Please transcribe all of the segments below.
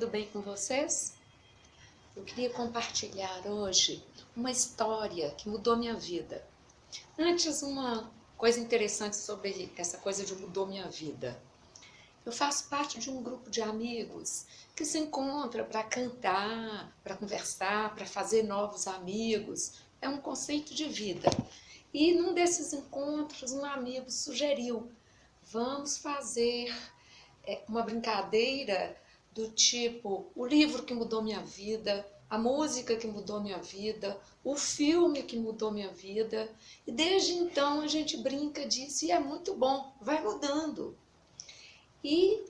tudo bem com vocês? Eu queria compartilhar hoje uma história que mudou minha vida. Antes, uma coisa interessante sobre essa coisa de mudou minha vida. Eu faço parte de um grupo de amigos que se encontra para cantar, para conversar, para fazer novos amigos. É um conceito de vida. E num desses encontros, um amigo sugeriu: vamos fazer uma brincadeira do tipo o livro que mudou minha vida, a música que mudou minha vida, o filme que mudou minha vida. E desde então a gente brinca disso e é muito bom, vai mudando. E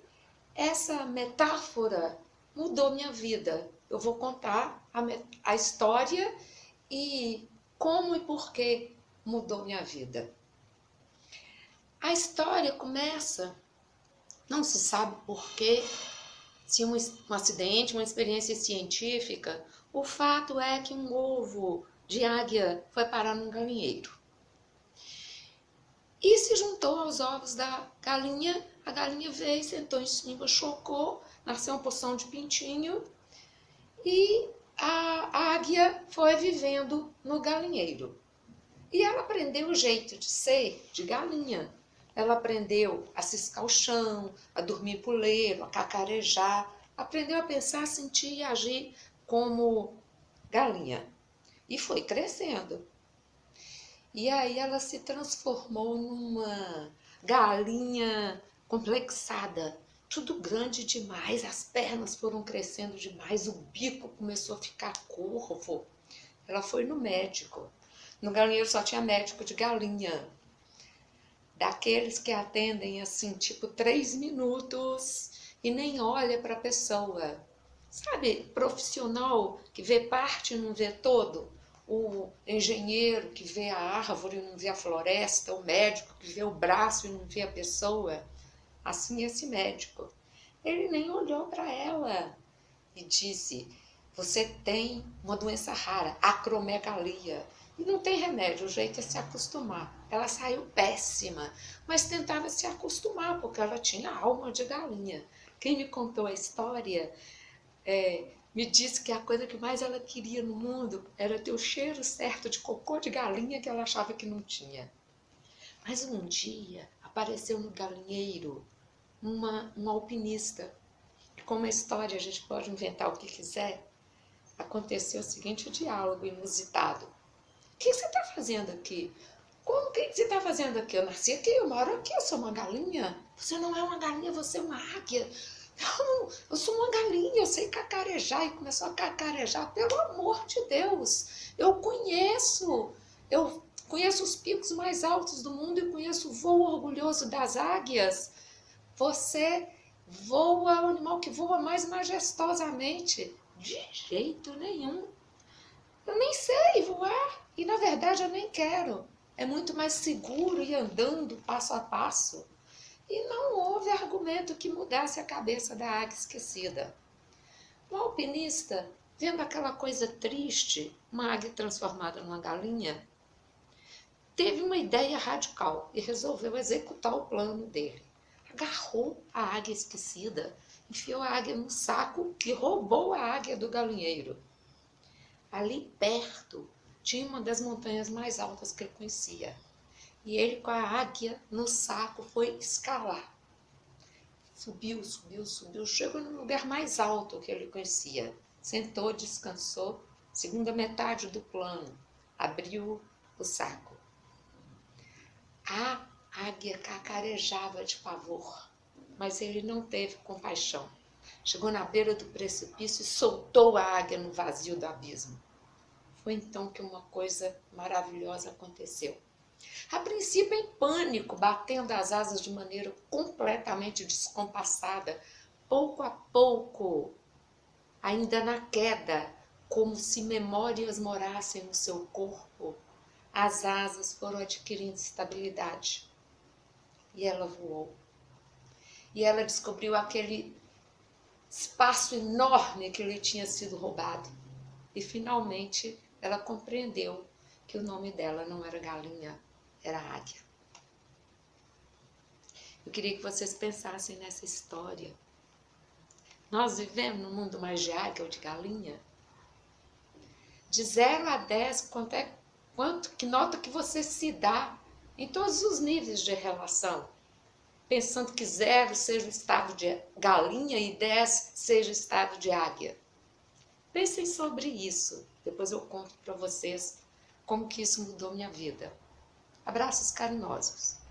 essa metáfora mudou minha vida. Eu vou contar a história e como e por que mudou minha vida. A história começa, não se sabe por quê, se um acidente, uma experiência científica, o fato é que um ovo de águia foi parar num galinheiro. E se juntou aos ovos da galinha, a galinha veio, sentou em cima, chocou, nasceu uma porção de pintinho e a águia foi vivendo no galinheiro. E ela aprendeu o jeito de ser de galinha. Ela aprendeu a ciscar o chão, a dormir puleiro, a cacarejar. Aprendeu a pensar, sentir e agir como galinha. E foi crescendo. E aí ela se transformou numa galinha complexada. Tudo grande demais, as pernas foram crescendo demais, o bico começou a ficar curvo. Ela foi no médico. No galinheiro só tinha médico de galinha. Daqueles que atendem assim, tipo 3 minutos e nem olha para a pessoa. Sabe, profissional que vê parte e não vê todo? O engenheiro que vê a árvore e não vê a floresta, o médico que vê o braço e não vê a pessoa. Assim esse médico. Ele nem olhou para ela e disse: você tem uma doença rara, acromegalia. E não tem remédio, o jeito é se acostumar. Ela saiu péssima, mas tentava se acostumar, porque ela tinha alma de galinha. Quem me contou a história me disse que a coisa que mais ela queria no mundo era ter o cheiro certo de cocô de galinha que ela achava que não tinha. Mas um dia apareceu no galinheiro um alpinista. Como a história a gente pode inventar o que quiser, aconteceu o seguinte diálogo inusitado. O que você está fazendo aqui? Como que você está fazendo aqui? Eu nasci aqui, eu moro aqui, eu sou uma galinha. Você não é uma galinha, você é uma águia. Não, eu sou uma galinha, eu sei cacarejar. E começou a cacarejar, pelo amor de Deus. Eu conheço os picos mais altos do mundo e conheço o voo orgulhoso das águias. Você voa, é o animal que voa mais majestosamente. De jeito nenhum. Eu nem sei voar e, na verdade, eu nem quero. É muito mais seguro ir andando passo a passo. E não houve argumento que mudasse a cabeça da águia esquecida. O alpinista, vendo aquela coisa triste, uma águia transformada numa galinha, teve uma ideia radical e resolveu executar o plano dele. Agarrou a águia esquecida, enfiou a águia no saco e roubou a águia do galinheiro. Ali perto tinha uma das montanhas mais altas que ele conhecia. E ele, com a águia no saco, foi escalar. Subiu, subiu, subiu, chegou no lugar mais alto que ele conhecia. Sentou, descansou. Segunda metade do plano, abriu o saco. A águia cacarejava de pavor, mas ele não teve compaixão. Chegou na beira do precipício e soltou a águia no vazio do abismo. Foi então que uma coisa maravilhosa aconteceu. A princípio em pânico, batendo as asas de maneira completamente descompassada, pouco a pouco, ainda na queda, como se memórias morassem no seu corpo, as asas foram adquirindo estabilidade. E ela voou. E ela descobriu aquele espaço enorme que lhe tinha sido roubado. E finalmente ela compreendeu que o nome dela não era galinha, era águia. Eu queria que vocês pensassem nessa história. Nós vivemos num mundo mais de águia ou de galinha? De 0 a 10, que nota que você se dá em todos os níveis de relação? Pensando que 0 seja o estado de galinha e 10 seja o estado de águia. Pensem sobre isso. Depois eu conto para vocês como que isso mudou minha vida. Abraços carinhosos.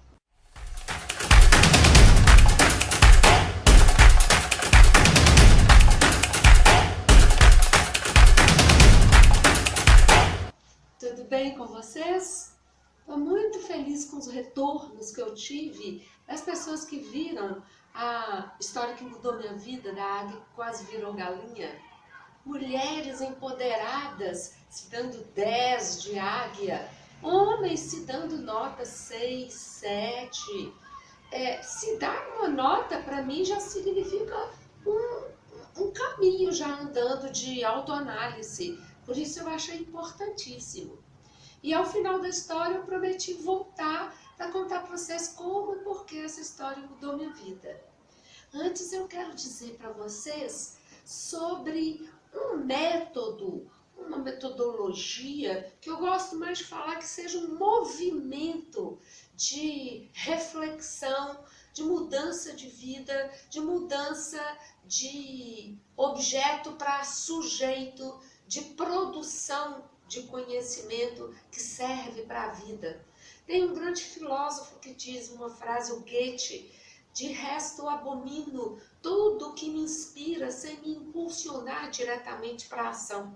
Tudo bem com vocês? Estou muito feliz com os retornos que eu tive das pessoas que viram a história que mudou minha vida, da águia que quase virou galinha. Mulheres empoderadas se dando 10 de águia, homens se dando nota 6, 7. Se dar uma nota, para mim, já significa um caminho já andando de autoanálise. Por isso eu achei importantíssimo. E ao final da história eu prometi voltar para contar para vocês como e por que essa história mudou minha vida. Antes eu quero dizer para vocês sobre um método, uma metodologia que eu gosto mais de falar que seja um movimento de reflexão, de mudança de vida, de mudança de objeto para sujeito, de produção de conhecimento que serve para a vida. Tem um grande filósofo que diz uma frase, o Goethe: de resto abomino tudo que me inspira sem me impulsionar diretamente para a ação.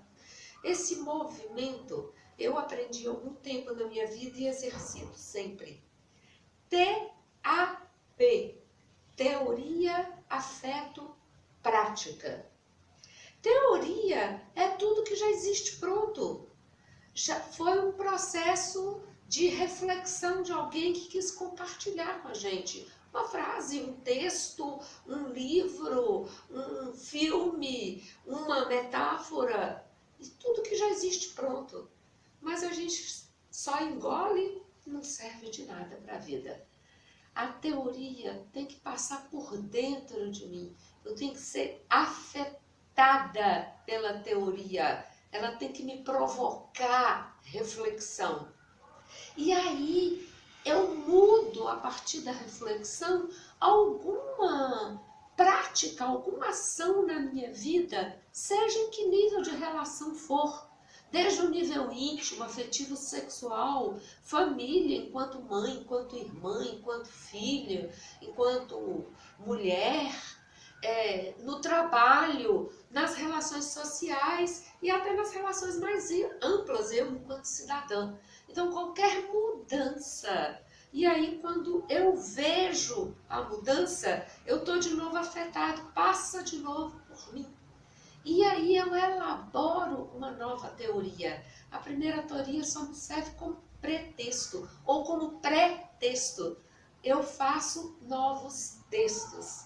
Esse movimento eu aprendi há algum tempo na minha vida e exercito sempre. TAP, teoria, afeto, prática. Teoria é tudo que já existe pronto. Já foi um processo de reflexão de alguém que quis compartilhar com a gente. Uma frase, um texto, um livro, um filme, uma metáfora, e tudo que já existe pronto. Mas a gente só engole e não serve de nada para a vida. A teoria tem que passar por dentro de mim. Eu tenho que ser afetada pela teoria. Ela tem que me provocar reflexão. E aí eu mudo, a partir da reflexão, alguma prática, alguma ação na minha vida, seja em que nível de relação for. Desde o nível íntimo, afetivo, sexual, família, enquanto mãe, enquanto irmã, enquanto filha, enquanto mulher, no trabalho, nas relações sociais e até nas relações mais amplas, eu enquanto cidadã. Então, qualquer mudança. E aí, quando eu vejo a mudança, eu estou de novo afetado, passa de novo por mim. E aí eu elaboro uma nova teoria. A primeira teoria só me serve como pretexto ou como pré-texto. Eu faço novos textos.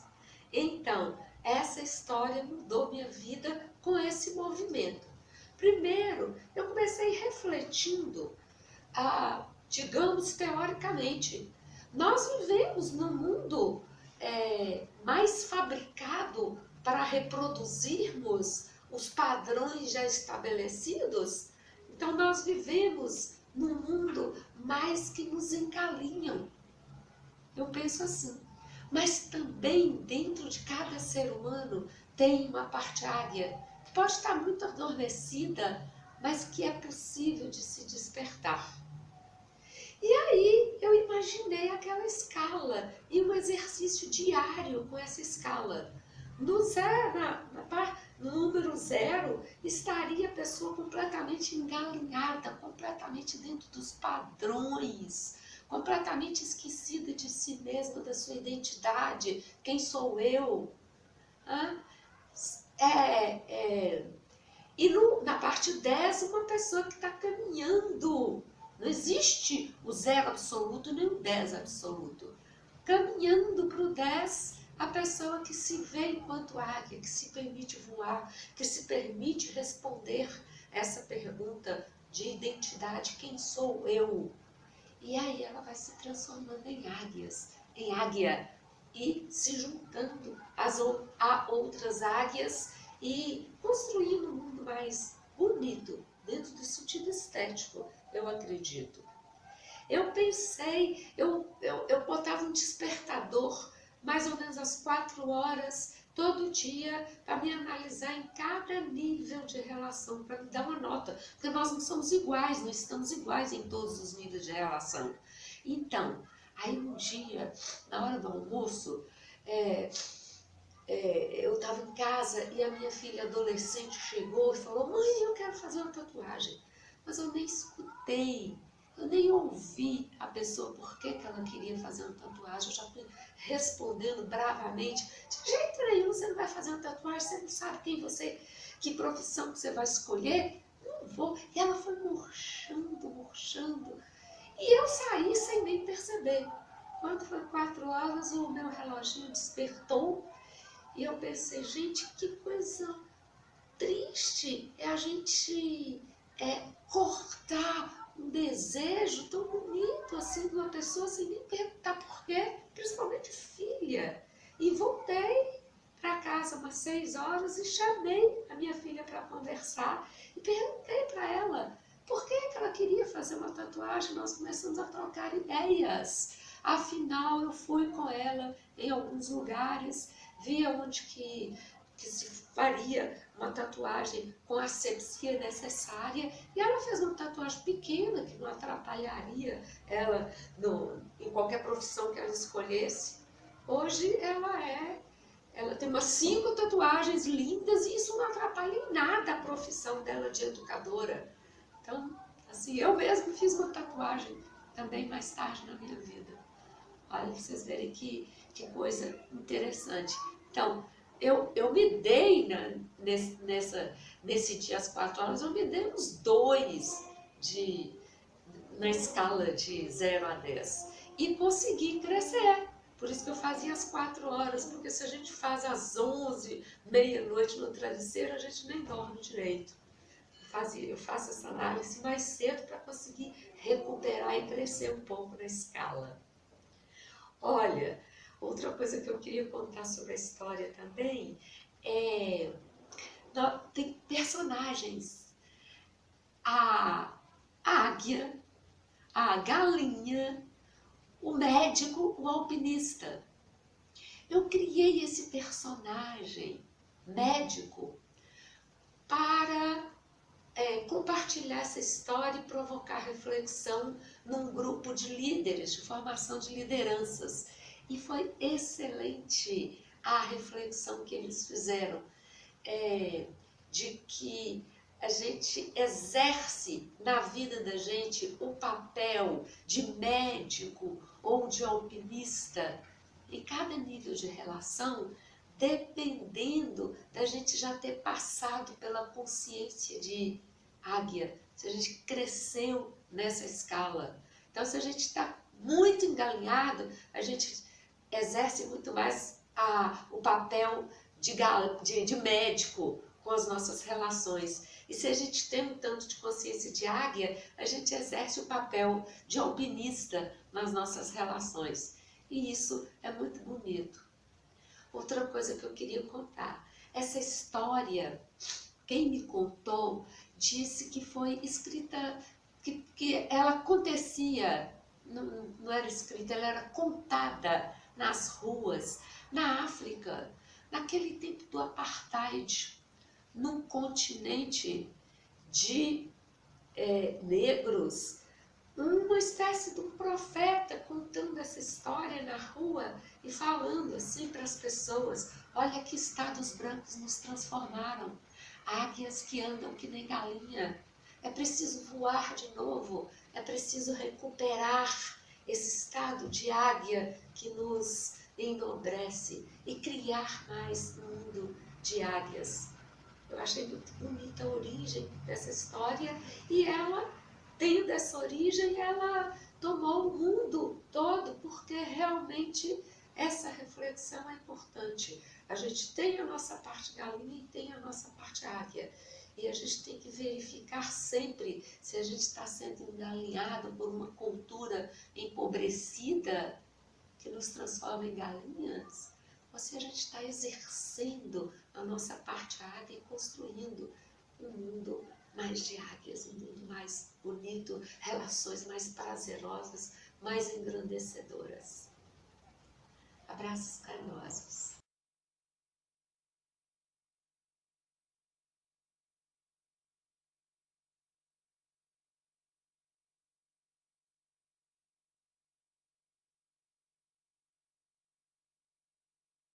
Então, essa história mudou minha vida com esse movimento. Primeiro, eu comecei refletindo, digamos, teoricamente. Nós vivemos num mundo mais fabricado para reproduzirmos os padrões já estabelecidos. Então, nós vivemos num mundo mais que nos engalinham. Eu penso assim. Mas também dentro de cada ser humano tem uma parte águia, que pode estar muito adormecida, mas que é possível de se despertar. E aí eu imaginei aquela escala e um exercício diário com essa escala. No número 0, estaria a pessoa completamente engalinhada, completamente dentro dos padrões, completamente esquecida de si mesma, da sua identidade, quem sou eu? E na parte 10, uma pessoa que está caminhando. Não existe o 0 absoluto nem o 10 absoluto. Caminhando para o 10, a pessoa que se vê enquanto águia, que se permite voar, que se permite responder essa pergunta de identidade, quem sou eu? E aí ela vai se transformando em águia. e se juntando a outras águias e construindo um mundo mais bonito, dentro do sentido estético, eu acredito. Eu pensei, eu botava um despertador, mais ou menos às 4 horas, todo dia, para me analisar em cada nível de relação, para me dar uma nota, porque nós não somos iguais, não estamos iguais em todos os níveis de relação. Então, aí um dia, na hora do almoço, eu estava em casa e a minha filha adolescente chegou e falou: mãe, eu quero fazer uma tatuagem. Mas eu nem escutei, eu nem ouvi a pessoa por que ela queria fazer uma tatuagem. Eu já fui respondendo bravamente: de jeito nenhum você não vai fazer uma tatuagem, você não sabe quem você, que profissão que você vai escolher. Não vou. E ela foi murchando, murchando. E eu saí sem nem perceber. Quando foi 4 horas, o meu reloginho despertou e eu pensei: gente, que coisa triste é a gente cortar um desejo tão bonito assim de uma pessoa sem nem perguntar por quê, principalmente filha. E voltei para casa umas 6 horas e chamei a minha filha para conversar e perguntei para ela por que ela queria fazer uma tatuagem. Nós começamos a trocar ideias. Afinal, eu fui com ela em alguns lugares, via onde que se faria uma tatuagem com a asepsia necessária, e ela fez uma tatuagem pequena que não atrapalharia ela em qualquer profissão que ela escolhesse. Hoje ela tem umas 5 tatuagens lindas e isso não atrapalha em nada a profissão dela de educadora. Então, assim, eu mesma fiz uma tatuagem também mais tarde na minha vida. Olha, pra vocês verem que coisa interessante. Então, eu me dei nesse dia às 4 horas, eu me dei uns 2 na escala de 0 a 10 e consegui crescer. Por isso que eu fazia às 4 horas, porque se a gente faz às 11, meia-noite no travesseiro, a gente nem dorme direito. Eu faço essa análise mais cedo para conseguir recuperar e crescer um pouco na escala. Olha, outra coisa que eu queria contar sobre a história também tem personagens. A águia, a galinha, o médico, o alpinista. Eu criei esse personagem médico para compartilhar essa história e provocar reflexão num grupo de líderes, de formação de lideranças. E foi excelente a reflexão que eles fizeram, de que a gente exerce na vida da gente o papel de médico ou de alpinista em cada nível de relação, dependendo da gente já ter passado pela consciência de águia, se a gente cresceu nessa escala. Então, se a gente está muito engalinhado, a gente exerce muito mais o papel de médico com as nossas relações. E se a gente tem um tanto de consciência de águia, a gente exerce o papel de alpinista nas nossas relações. E isso é muito bonito. Outra coisa que eu queria contar, essa história, quem me contou disse que foi escrita, que ela acontecia, não era escrita, ela era contada nas ruas, na África, naquele tempo do apartheid, num continente de negros, uma espécie de um profeta contando essa história na rua e falando assim para as pessoas: olha que estado os brancos nos transformaram, águias que andam que nem galinha, é preciso voar de novo, é preciso recuperar esse estado de águia que nos enobrece e criar mais um mundo de águias. Eu achei muito bonita a origem dessa história e ela, tendo essa origem, ela tomou o mundo todo, porque realmente essa reflexão é importante. A gente tem a nossa parte galinha e tem a nossa parte águia. E a gente tem que verificar sempre se a gente está sendo engalinhado por uma cultura empobrecida que nos transforma em galinhas, ou se a gente está exercendo a nossa parte águia e construindo um mundo mais de águias, um mundo mais bonito, relações mais prazerosas, mais engrandecedoras. Abraços carinhosos.